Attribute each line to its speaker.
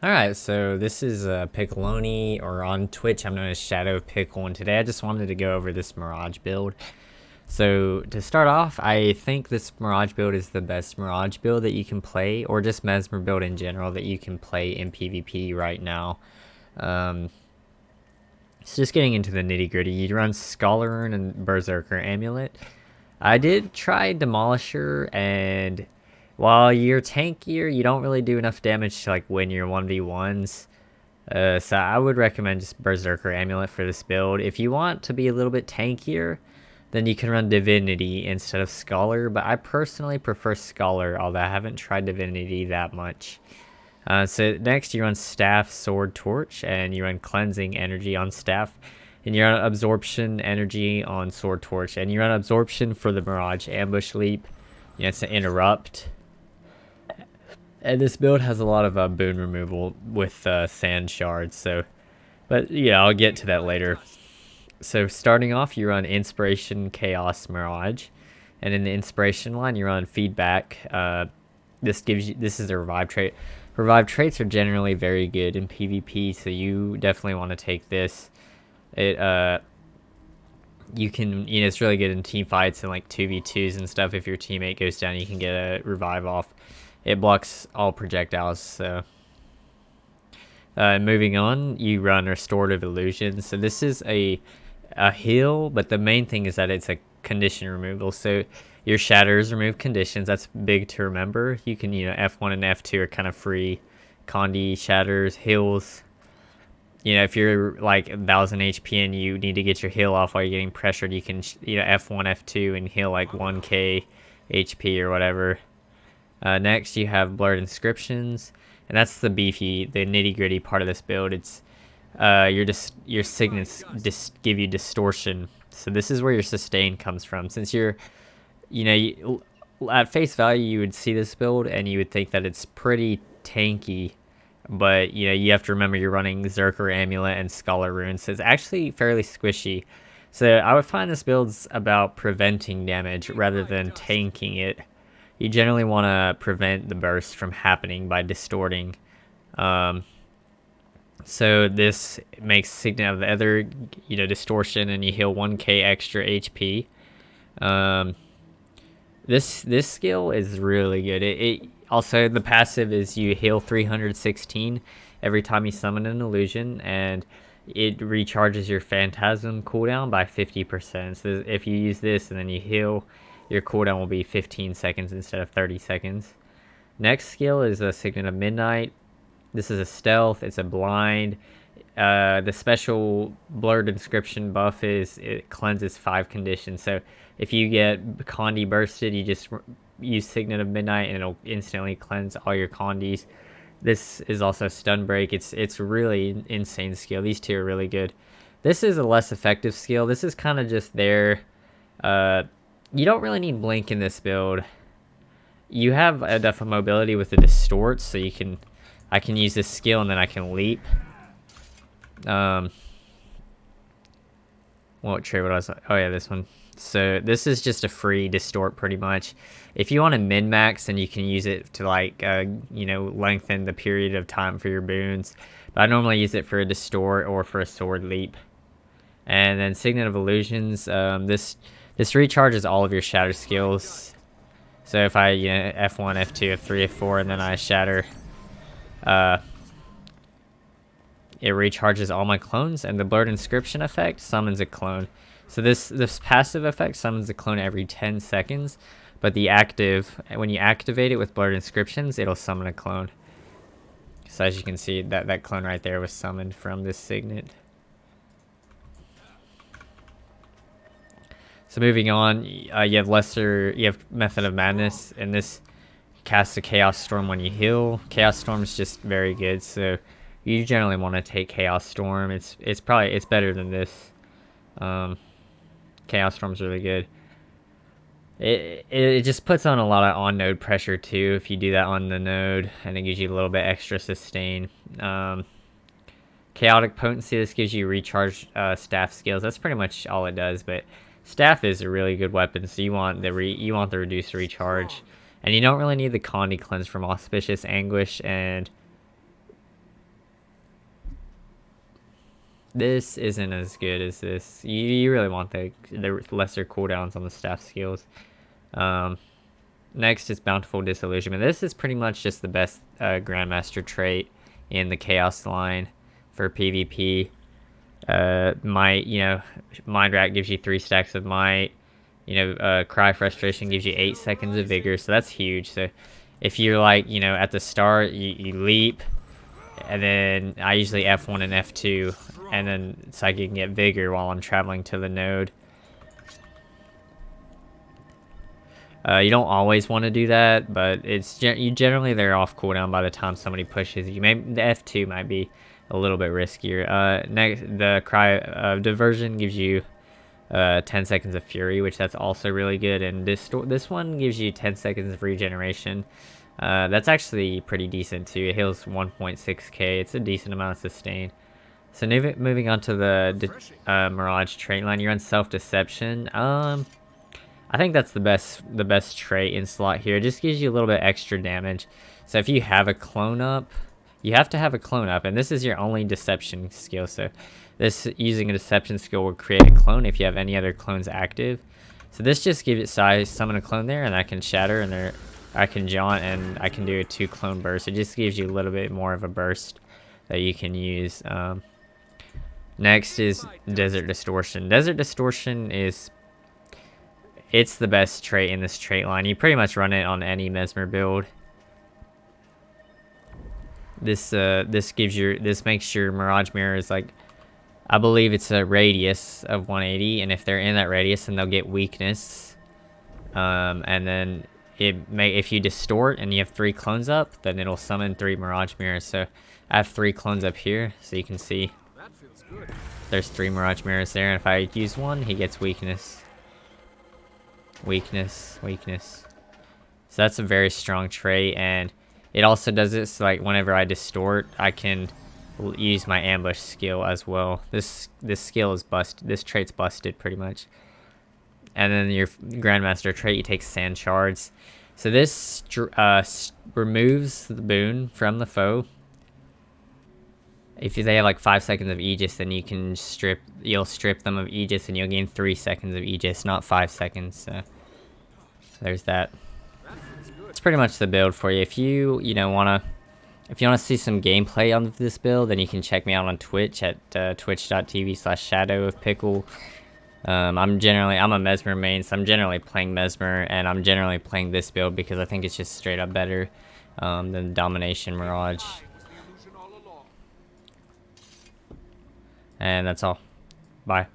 Speaker 1: Alright, so this is Piccoloni, or on Twitch I'm known as Shadow Pickle, and today I just wanted to go over this Mirage build. So to start off, I think this Mirage build is the best Mirage build that you can play, or just Mesmer build in general that you can play in PvP right now. Um, so just getting into the nitty gritty, you run Scholar and Berserker Amulet. I did try Demolisher, and while you're tankier, you don't really do enough damage to like win your 1v1s. So I would recommend just Berserker Amulet for this build. If you want to be a little bit tankier, then you can run Divinity instead of Scholar, but I personally prefer Scholar, although I haven't tried Divinity that much. So next you run Staff, Sword, Torch, and you run Cleansing Energy on Staff, and you run Absorption Energy on Sword, Torch, and you run Absorption for the Mirage Ambush Leap. You know, it's an Interrupt. And this build has a lot of boon removal with sand shards, so... But yeah, I'll get to that later. So starting off, you run Inspiration, Chaos, Mirage. And in the Inspiration line, you run Feedback. This is the Revive trait. Revive traits are generally very good in PvP, so you definitely want to take this. You can, it's really good in team fights and like 2v2s and stuff. If your teammate goes down, you can get a revive off. It blocks all projectiles, so... moving on, you run Restorative Illusion. So this is a heal, but the main thing is that it's a condition removal. So your shatters remove conditions. That's big to remember. You can, F1 and F2 are kind of free. Condi, shatters, heals. If you're like 1000 HP and you need to get your heal off while you're getting pressured, you can, F1, F2 and heal like 1k HP or whatever. Next, you have Blurred Inscriptions, and that's the nitty gritty part of this build. It's your signets give you Distortion, so this is where your sustain comes from. Since you're, at face value, you would see this build and you would think that it's pretty tanky, but you have to remember you're running Zerker Amulet and Scholar Runes, so it's actually fairly squishy. So I would find this build's about preventing damage rather than tanking it. You generally want to prevent the burst from happening by distorting. So this makes Signet of the Other, Distortion, and you heal 1k extra HP. This skill is really good. It also, the passive is you heal 316 every time you summon an illusion, and it recharges your Phantasm cooldown by 50%. So if you use this and then you heal, your cooldown will be 15 seconds instead of 30 seconds. Next skill is a Signet of Midnight. This is a stealth. It's a blind. The special Blurred Inscription buff is it cleanses 5 conditions. So if you get Condi bursted, you just use Signet of Midnight and it'll instantly cleanse all your Condis. This is also Stun Break. It's really insane skill. These two are really good. This is a less effective skill. This is kind of just there. You don't really need Blink in this build. You have enough mobility with the Distort, so I can use this skill and then I can leap. What trait was I? Oh yeah, this one. So this is just a free Distort pretty much. If you want to min-max, then you can use it to like, lengthen the period of time for your boons. But I normally use it for a Distort or for a Sword Leap. And then Signet of Illusions, this recharges all of your shatter skills. So if I, F1, F2, F3, F4, and then I shatter, it recharges all my clones, and the Blurred Inscription effect summons a clone. So this passive effect summons a clone every 10 seconds, but when you activate it with Blurred Inscriptions, it'll summon a clone. So as you can see, that clone right there was summoned from this signet. So moving on, you have Method of Madness, and this casts a Chaos Storm when you heal. Chaos Storm is just very good, so you generally want to take Chaos Storm. It's better than this. Chaos Storm's really good. It just puts on a lot of on-node pressure too if you do that on the node, and it gives you a little bit extra sustain. Chaotic Potency, this gives you recharge staff skills. That's pretty much all it does, but staff is a really good weapon, so you want the reduced recharge. And you don't really need the Condi Cleanse from Auspicious Anguish, and This isn't as good as this. You really want the lesser cooldowns on the staff skills. Next is Bountiful Disillusionment. This is pretty much just the best Grandmaster trait in the Chaos line for PvP. Might, Mind Rack gives you 3 stacks of Might. Cry Frustration gives you 8 seconds of Vigor, so that's huge. So if you're like, at the start, you leap, and then I usually F1 and F2, and then so I can get Vigor while I'm traveling to the node. You don't always want to do that, but generally they're off cooldown by the time somebody pushes you. Maybe the F2 might be a little bit riskier. Next, the Diversion gives you 10 seconds of Fury, which that's also really good, and this one gives you 10 seconds of regeneration. That's actually pretty decent too. It heals 1.6k. It's a decent amount of sustain. So moving on to the Mirage trait line, you're on Self-Deception. I think that's the best trait in slot here. It just gives you a little bit extra damage. So if you have a clone up, you have to have a clone up, and this is your only deception skill. So this using a deception skill will create a clone if you have any other clones active. So this just gives it size, summon a clone there, and I can shatter, and I can jaunt, and I can do a 2 clone burst. It just gives you a little bit more of a burst that you can use. Next is Desert Distortion. Desert Distortion it's the best trait in this trait line. You pretty much run it on any Mesmer build. This makes your Mirage Mirrors, like, I believe it's a radius of 180, and if they're in that radius, then they'll get weakness. And then if you distort and you have 3 clones up, then it'll summon 3 Mirage Mirrors. So I have 3 clones up here, so you can see there's 3 Mirage Mirrors there, and if I use one, he gets weakness. Weakness. So that's a very strong trait, and it also does this, like, whenever I distort, I can use my ambush skill as well. This skill is busted. This trait's busted pretty much. And then your Grandmaster trait, you take Sand Shards. So this removes the boon from the foe. If they have like 5 seconds of Aegis, then you'll strip them of Aegis, and you'll gain 3 seconds of Aegis, not 5 seconds. So there's that. It's pretty much the build for you. If you wanna see some gameplay on this build, then you can check me out on Twitch at twitch.tv/shadowofpickle. I'm a Mesmer main, so I'm generally playing Mesmer, and I'm generally playing this build because I think it's just straight up better than Domination Mirage. And that's all. Bye.